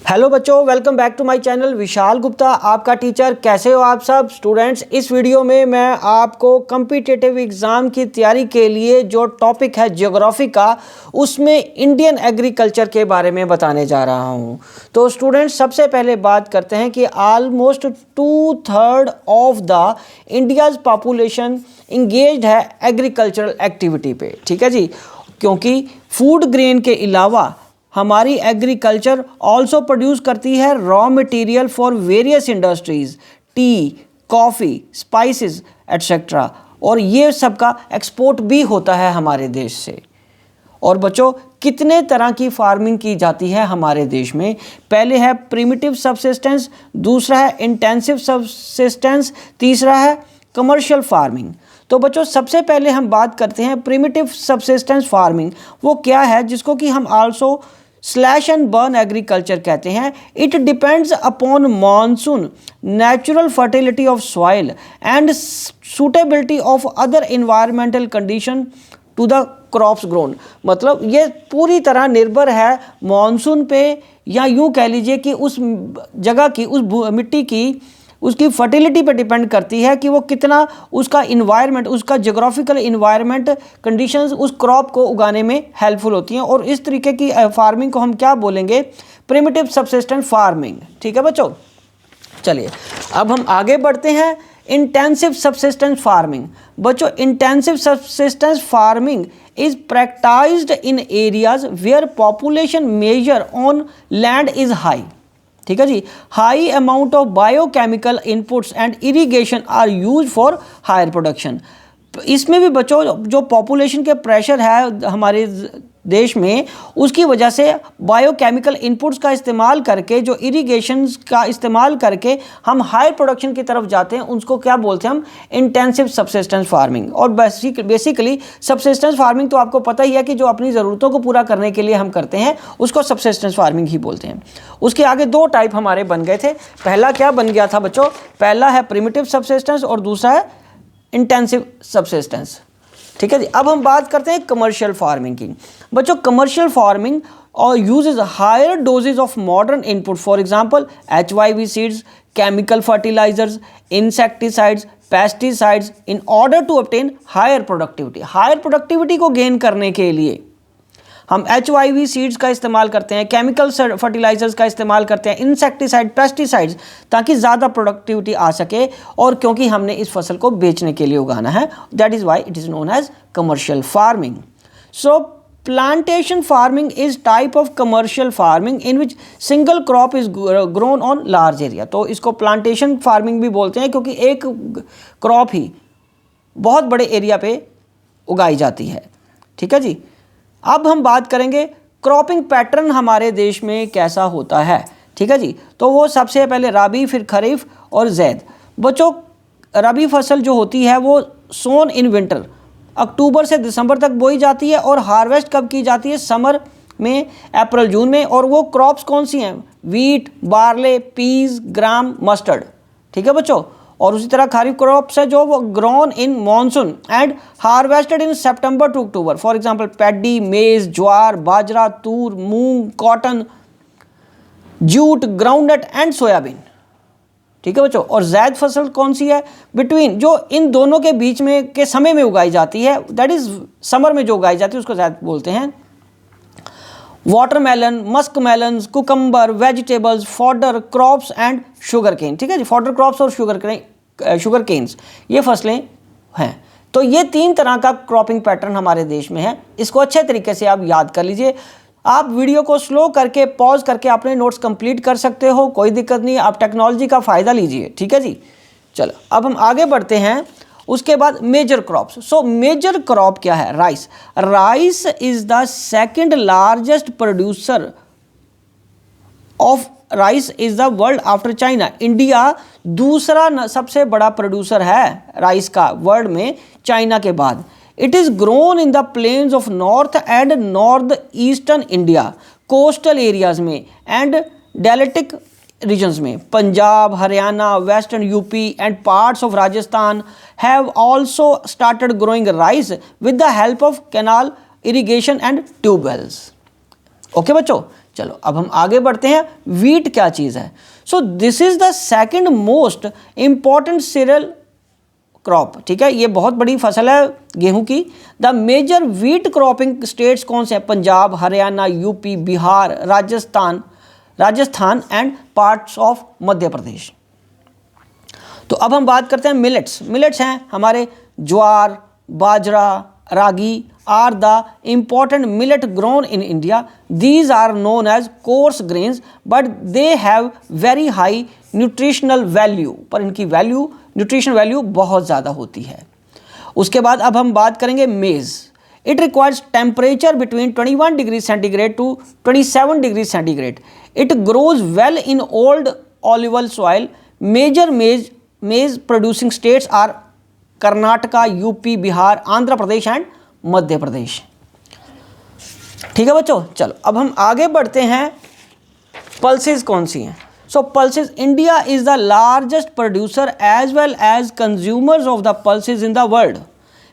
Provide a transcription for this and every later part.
Hello बच्चों, welcome back to my channel. Vishal Gupta आपका teacher. कैसे हो आप सब स्टूडेंट्स? इस वीडियो में मैं आपको कॉम्पिटिटिव एग्ज़ाम की तैयारी के लिए जो टॉपिक है ज्योग्राफी का, उसमें इंडियन एग्रीकल्चर के बारे में बताने जा रहा हूं। तो स्टूडेंट्स, सबसे पहले बात करते हैं कि almost 2/3 of the India's population engaged है एग्रीकल्चरल एक्टिविटी पे। ठीक है जी, क्योंकि फूड ग्रेन के अलावा हमारी एग्रीकल्चर ऑल्सो प्रोड्यूस करती है raw material for various industries, T, coffee, spices etcetera, और ये सब का एक्सपोर्ट भी होता है हमारे देश से। और बच्चों, कितने तरह की फार्मिंग की जाती है हमारे देश में? पहले है प्रिमिटिव सबसिस्टेंस, दूसरा है इंटेंसिव सबसिस्टेंस, तीसरा है कमर्शियल फार्मिंग। तो बच्चों, सबसे पहले हम बात करते हैं प्रिमिटिव सबसिस्टेंस फार्मिंग। वो क्या है, जिसको कि हम also slash and burn agriculture कहते हैं। It depends upon monsoon, natural fertility of soil and suitability of other environmental condition to the crops grown. मतलब ये पूरी तरह निर्भर है मानसून पे, या यूँ कह लीजिए कि उस जगह की, उस मिट्टी की, उसकी फर्टिलिटी पे डिपेंड करती है कि वो कितना, उसका इन्वायरमेंट, उसका जोग्राफिकल इन्वायरमेंट कंडीशंस उस क्रॉप को उगाने में हेल्पफुल होती हैं। और इस तरीके की फार्मिंग को हम क्या बोलेंगे? Primitive subsistence farming. ठीक है बच्चों, चलिए अब हम आगे बढ़ते हैं। Intensive subsistence farming. बच्चों, intensive subsistence farming is practised in areas where population major on land is high. ठीक है जी, high amount of biochemical inputs and irrigation are use for higher production. इसमें भी बच्चों, जो पॉपुलेशन के प्रेशर है हमारे देश में, उसकी वजह से बायोकेमिकल इनपुट्स का इस्तेमाल करके, जो इरिगेशन का इस्तेमाल करके हम हाई प्रोडक्शन की तरफ जाते हैं, उसको क्या बोलते हैं हम? Intensive subsistence farming. और बेसिकली सबसिस्टेंस फार्मिंग तो आपको पता ही है कि जो अपनी ज़रूरतों को पूरा करने के लिए हम करते हैं, उसको सबसिस्टेंस फार्मिंग ही बोलते हैं। उसके आगे दो टाइप हमारे बन गए थे। पहला क्या बन गया था बच्चों? पहला है प्रिमिटिव सबसिस्टेंस और दूसरा है इंटेंसिव सबसिस्टेंस। ठीक है जी, अब हम बात करते हैं कमर्शियल फार्मिंग की। बच्चों, कमर्शियल फार्मिंग और uses higher doses of modern input, for example HYV seeds, chemical fertilizers, insecticides, pesticides, in order to obtain higher productivity. Higher productivity को गेन करने के लिए हम HYV सीड्स का इस्तेमाल करते हैं, केमिकल फर्टिलाइजर्स का इस्तेमाल करते हैं, इंसेक्टिसाइड, पेस्टिसाइड्स, ताकि ज़्यादा प्रोडक्टिविटी आ सके, और क्योंकि हमने इस फसल को बेचने के लिए उगाना है। That is why it is known as commercial farming. So plantation farming is type of commercial farming in which single crop is grown on large area. तो इसको प्लांटेशन फार्मिंग भी बोलते हैं, क्योंकि एक क्रॉप ही बहुत बड़े एरिया पे उगाई जाती है। ठीक है जी, अब हम बात करेंगे क्रॉपिंग पैटर्न हमारे देश में कैसा होता है। ठीक है जी, तो वो सबसे पहले रबी, फिर खरीफ और ज़ैद। बच्चों, रबी फसल जो होती है वो सोन इन विंटर, अक्टूबर से दिसंबर तक बोई जाती है, और हार्वेस्ट कब की जाती है? समर में, अप्रैल जून में। और वो क्रॉप्स कौन सी हैं? वीट, बार्ले, पीज, ग्राम, मस्टर्ड। ठीक है बच्चों, और उसी तरह खरीफ क्रॉप्स है जो वो grown in monsoon and harvested in September to October, for example paddy, maize, jowar, bajra, tur, moong, cotton, jute, groundnut and soybean. ठीक है बच्चों, और ज़ैद फसल कौन सी है? बिटवीन, जो इन दोनों के बीच में के समय में उगाई जाती है, दैट इज समर में जो उगाई जाती है उसको ज़ैद बोलते हैं। Watermelon, musk melon, cucumber, vegetables, fodder crops and sugar cane. ठीक है जी, फॉडर क्रॉप्स और शुगर केन्स, ये फसलें हैं। तो ये तीन तरह का क्रॉपिंग पैटर्न हमारे देश में है। इसको अच्छे तरीके से आप याद कर लीजिए। आप वीडियो को स्लो करके, पॉज करके अपने नोट्स कंप्लीट कर सकते हो, कोई दिक्कत नहीं, आप टेक्नोलॉजी का फ़ायदा लीजिए। ठीक है जी, चलो अब हम आगे बढ़ते हैं। उसके बाद major crops. So major crop क्या है? Rice. Rice is the second largest producer of rice is the world after China. India दूसरा सबसे बड़ा प्रोड्यूसर है राइस का वर्ल्ड में, चाइना के बाद। It is grown in the plains of north and north eastern India, coastal areas में and deltaic regions में। Punjab, Haryana, western UP and parts of Rajasthan have also started growing rice with the help of canal irrigation and tubewells. Okay बच्चों, चलो अब हम आगे बढ़ते हैं, wheat क्या चीज़ है। So this is the second most important cereal crop, ठीक है, ये बहुत बड़ी फसल है गेहूं की। The major wheat cropping states कौन से हैं? Punjab, Haryana, UP, Bihar, Rajasthan and parts of Madhya Pradesh. तो अब हम बात करते हैं मिलेट्स। मिलेट्स हैं हमारे jowar, bajra, ragi are the important millet grown in India. These are known as coarse grains but they have very high nutritional value, पर इनकी वैल्यू, न्यूट्रिशन वैल्यू बहुत ज़्यादा होती है। उसके बाद अब हम बात करेंगे maize. It requires temperature between 21 degree centigrade to 27 degree centigrade. It grows well in old alluvial soil. Major maize producing states are Karnataka, UP, Bihar, Andhra Pradesh and Madhya Pradesh. ठीक है बच्चों, चलो अब हम आगे बढ़ते हैं। पल्सेस कौन सी हैं? So pulses, India is the largest producer as well as consumers of the pulses in the world.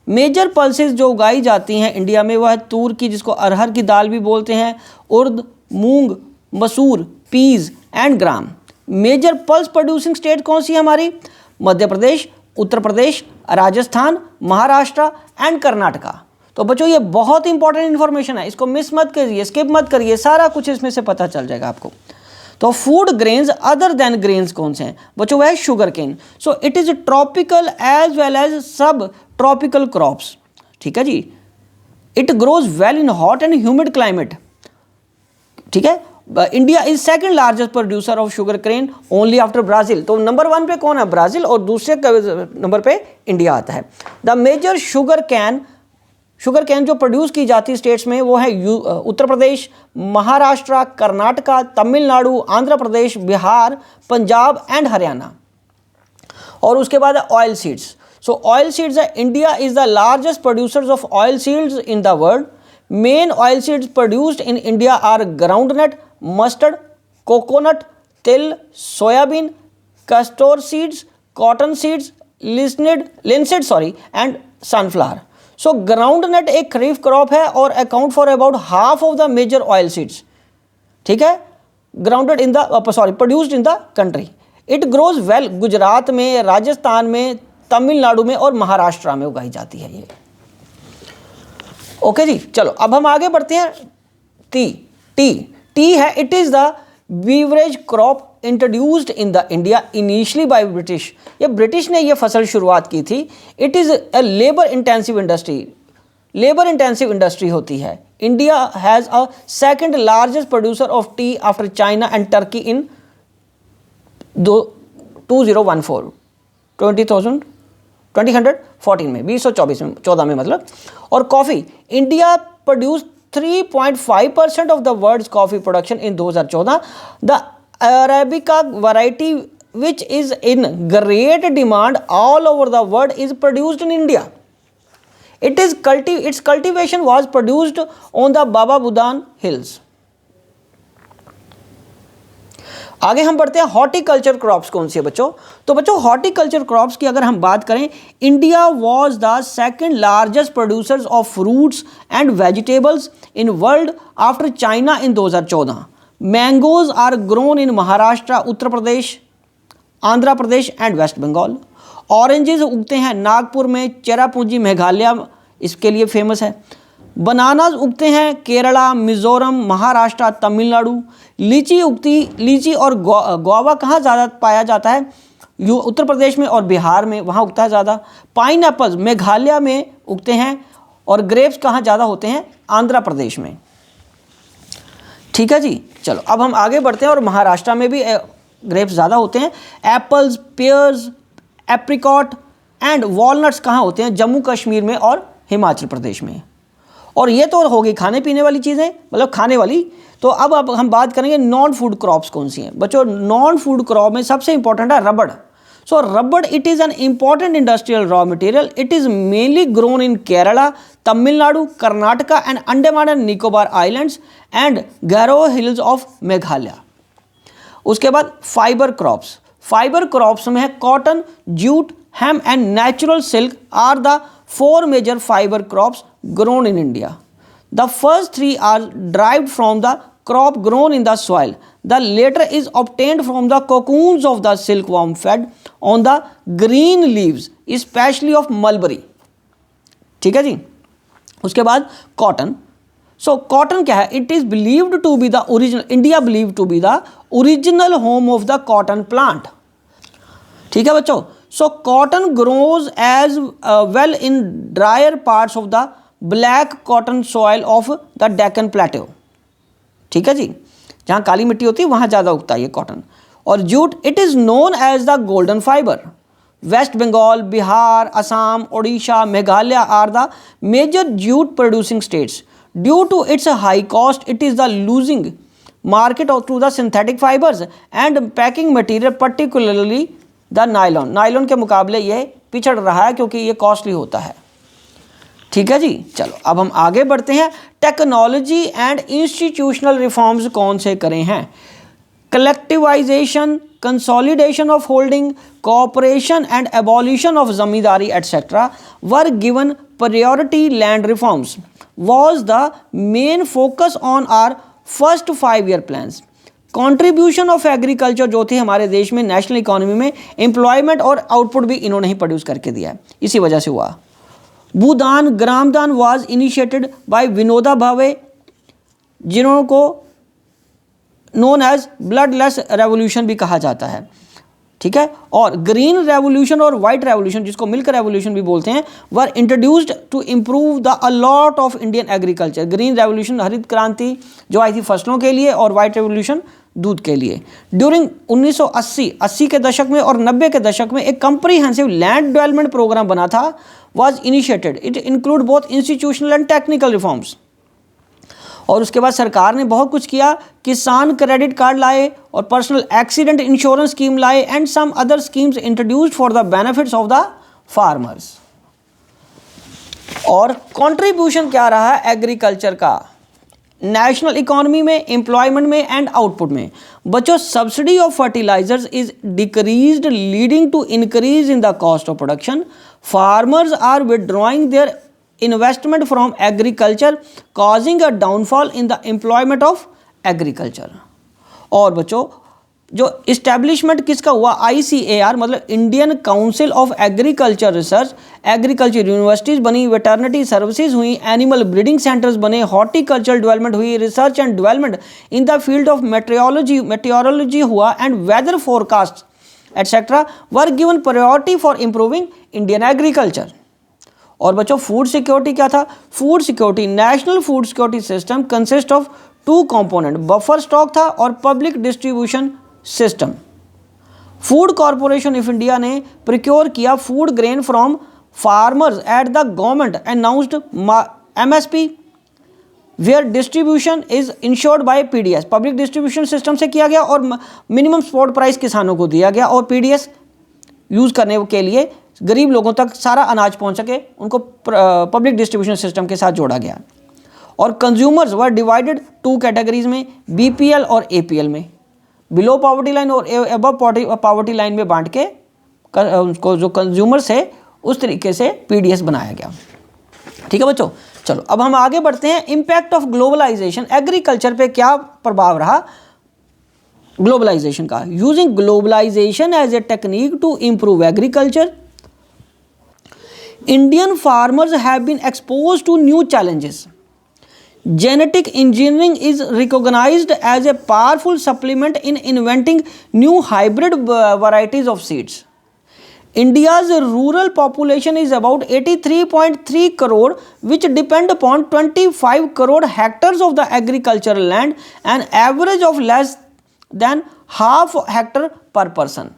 Major pulses जो उगाई जाती हैं इंडिया में वह है तूर की, जिसको अरहर की दाल भी बोलते हैं, urad, moong, masoor, peas and gram. Major pulse producing state कौन सी है हमारी? मध्य प्रदेश, उत्तर प्रदेश, राजस्थान, महाराष्ट्र एंड कर्नाटका। तो बच्चों ये बहुत इंपॉर्टेंट इन्फॉर्मेशन है, इसको मिस मत करिए, स्किप मत करिए, सारा कुछ इसमें से पता चल जाएगा आपको। तो food grains other than grains कौन से हैं बच्चों? वह है sugar cane. So it is tropical as well as subtropical crops, ठीक है जी। It grows well in hot and humid climate, ठीक है। India is second largest producer of sugar cane only after Brazil. तो number 1 पे कौन है? Brazil, और दूसरे नंबर पे इंडिया आता है। द मेजर शुगर कैन जो प्रोड्यूस की जाती है स्टेट्स में वो है उत्तर प्रदेश, महाराष्ट्र, कर्नाटका, तमिलनाडु, आंध्र प्रदेश, बिहार, पंजाब एंड हरियाणा। और उसके बाद oil seeds. So oil seeds है, India is the largest producers of oil seeds in the world. Main oil seeds produced in India are groundnut, mustard, coconut, til, soybean, castor seeds, cotton seeds, linseed and sunflower. So groundnut एक खरीफ crop है और account for about half of the major oil seeds, ठीक है, grounded in the produced in the country. It grows well Gujarat में, राजस्थान में, तमिलनाडु में और महाराष्ट्र में उगाई जाती है ये। ओके जी, चलो अब हम आगे बढ़ते हैं। टी है, it is the beverage crop introduced in the India initially by British. ये ब्रिटिश ने ये फसल शुरुआत की थी। It is a labour intensive industry होती है। India has a second largest producer of tea after China and Turkey in 2014 में, 2014 में मतलब। और coffee, India produce 3.5% of the world's coffee production in 2014। द Arabica variety which is in great demand all over the world is produced in India. Its cultivation was produced on the Baba Budan hills. आगे हम बढ़ते हैं, horticulture crops कौन सी है बच्चों? तो बच्चों हॉर्टिकल्चर क्रॉप्स की अगर हम बात करें, India was the second largest producers of fruits and vegetables in world after China in 2014। Mangoes are grown in Maharashtra, Uttar Pradesh, Andhra Pradesh and West Bengal. Oranges उगते हैं नागपुर में, चेरापूंजी मेघालय इसके लिए फेमस है। बनानाज उगते हैं केरला, मिजोरम, महाराष्ट्र, तमिलनाडु। लीची और गुआवा कहाँ ज़्यादा पाया जाता है? उत्तर प्रदेश में और बिहार में, वहाँ उगता है ज़्यादा। पाइन एप्पल्स मेघालय में उगते हैं। और ग्रेप्स कहाँ ज़्यादा होते हैं? आंध्र प्रदेश में, ठीक है जी। चलो अब हम आगे बढ़ते हैं, और महाराष्ट्र में भी ग्रेप्स ज़्यादा होते हैं। Apples, pairs, apricot and walnuts कहाँ होते हैं? जम्मू कश्मीर में और हिमाचल प्रदेश में। और ये तो होगी खाने पीने वाली चीज़ें, मतलब खाने वाली। तो अब हम बात करेंगे नॉन फूड क्रॉप्स कौन सी हैं बच्चों। नॉन फूड क्रॉप में सबसे इंपॉर्टेंट है rubber. So rubber it is an important industrial raw material. It is mainly grown in Kerala, Tamil Nadu, Karnataka and Andaman and Nicobar islands and Garo hills of Meghalaya. उसके बाद फाइबर क्रॉप्स में है cotton, jute, hemp and natural silk are the 4 major fibre crops grown in India. The first 3 are derived from the crop grown in the soil. The latter is obtained from the cocoons of the silkworm fed on the green leaves, especially of mulberry. ठीक है जी. उसके बाद cotton. सो cotton क्या है? It is believed to be the original, India believe to be the original home of the cotton plant. ठीक है बच्चों. So cotton grows as well in drier parts of the black cotton soil of the Deccan plateau. ठीक है जी. जहाँ काली मिट्टी होती है वहाँ ज़्यादा उगता है ये कॉटन. और jute, it is known as the golden fibre. West Bengal, Bihar, Assam, Odisha, Meghalaya are the major jute producing states. Due to its high cost, it is the losing market to the synthetic fibres and packing material, particularly the nylon. Nylon के मुकाबले ये पिछड़ रहा है क्योंकि ये costly होता है. ठीक है जी. चलो अब हम आगे बढ़ते हैं. टेक्नोलॉजी एंड इंस्टीट्यूशनल रिफॉर्म्स कौन से करे हैं? Collectivisation, consolidation of holding, cooperation and abolition of zamindari etcetera were given priority. Land reforms was the main focus on our first 5-year plans. Contribution of agriculture जो थी हमारे देश में national economy में, एम्प्लॉयमेंट और आउटपुट भी इन्होंने ही produce करके दिया है, इसी वजह से हुआ. भूदान, ग्रामदान was initiated by Vinoba Bhave, जिनको नोन एज ब्लडलेस रेवोल्यूशन भी कहा जाता है. ठीक है. और ग्रीन रेवोल्यूशन और वाइट रेवोल्यूशन, जिसको मिल्क रेवोल्यूशन भी बोलते हैं, were introduced to improve the a lot of Indian agriculture. Green revolution हरित क्रांति जो आई थी फसलों के लिए, और वाइट रेवोल्यूशन दूध के लिए. ड्यूरिंग 1980 के दशक में और 90 के दशक में एक कंप्रीहेंसिव लैंड डेवलपमेंट प्रोग्राम बना था, was initiated. It include both institutional and technical reforms. और उसके बाद सरकार ने बहुत कुछ किया. किसान क्रेडिट कार्ड लाए और पर्सनल एक्सीडेंट इंश्योरेंस स्कीम लाए and some other schemes introduced for the benefits of the farmers. और कंट्रीब्यूशन क्या रहा है एग्रीकल्चर का नेशनल इकोनॉमी में, एम्प्लॉयमेंट में एंड आउटपुट में? बच्चों, subsidy of fertilisers is decreased leading to increase in the cost of production. Farmers are withdrawing their investment from agriculture causing a downfall in the employment of agriculture. और बच्चों, जो establishment किसका हुआ? ICAR मतलब Indian council of agriculture research. Agriculture universities बनी, veterinary services हुई, animal breeding centres बने, horticulture development हुई, research and development in the field of metrology हुआ and weather forecast etcetera were given priority for improving Indian agriculture. और बच्चों, food security क्या था? Food security, national food security system consist of 2 component, buffer stock था और public distribution system. Food corporation of India ने procure किया food grain from farmers at the government announced MSP, where distribution is ensured by PDS. Public distribution system से किया गया और minimum support price किसानों को दिया गया, और PDS यूज़ करने के लिए गरीब लोगों तक सारा अनाज पहुंच सके, उनको पब्लिक डिस्ट्रीब्यूशन सिस्टम के साथ जोड़ा गया. और कंज्यूमर्स वर डिवाइडेड 2 कैटेगरीज में, BPL और APL में, बिलो पॉवर्टी लाइन और अबव पॉवर्टी लाइन में बांट के उनको जो कंज्यूमर्स है उस तरीके से PDS बनाया गया. ठीक है बच्चों. चलो अब हम आगे बढ़ते हैं. इम्पैक्ट ऑफ ग्लोबलाइजेशन, एग्रीकल्चर पे क्या प्रभाव रहा ग्लोबलाइजेशन का? Using globalisation as a technique to improve agriculture, Indian farmers have been exposed to new challenges. Genetic engineering is recognized as a powerful supplement in inventing new hybrid varieties of seeds. India's rural population is about 83.3 crore, which depend upon 25 crore hectares of the agricultural land, an average of less than half hectare per person.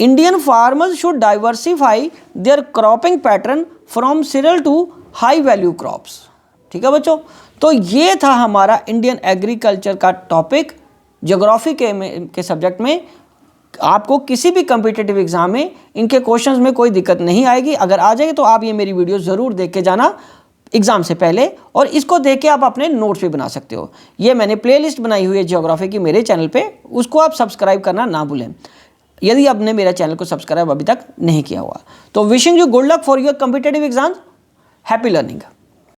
Indian farmers should diversify their cropping pattern from cereal to high value crops. ठीक है बच्चों. तो ये था हमारा Indian agriculture का topic. Geography के subject में आपको किसी भी कम्पिटिटिव एग्जाम में इनके क्वेश्चंस में कोई दिक्कत नहीं आएगी. अगर आ जाएगी तो आप ये मेरी वीडियो ज़रूर देख के जाना एग्ज़ाम से पहले, और इसको देख के आप अपने नोट्स भी बना सकते हो. ये मैंने प्लेलिस्ट बनाई हुई है ज्योग्राफी की मेरे चैनल पे, उसको आप सब्सक्राइब करना ना भूलें यदि आपने मेरे चैनल को सब्सक्राइब अभी तक नहीं किया हुआ. तो wishing you good luck for your competitive exam. Happy learning.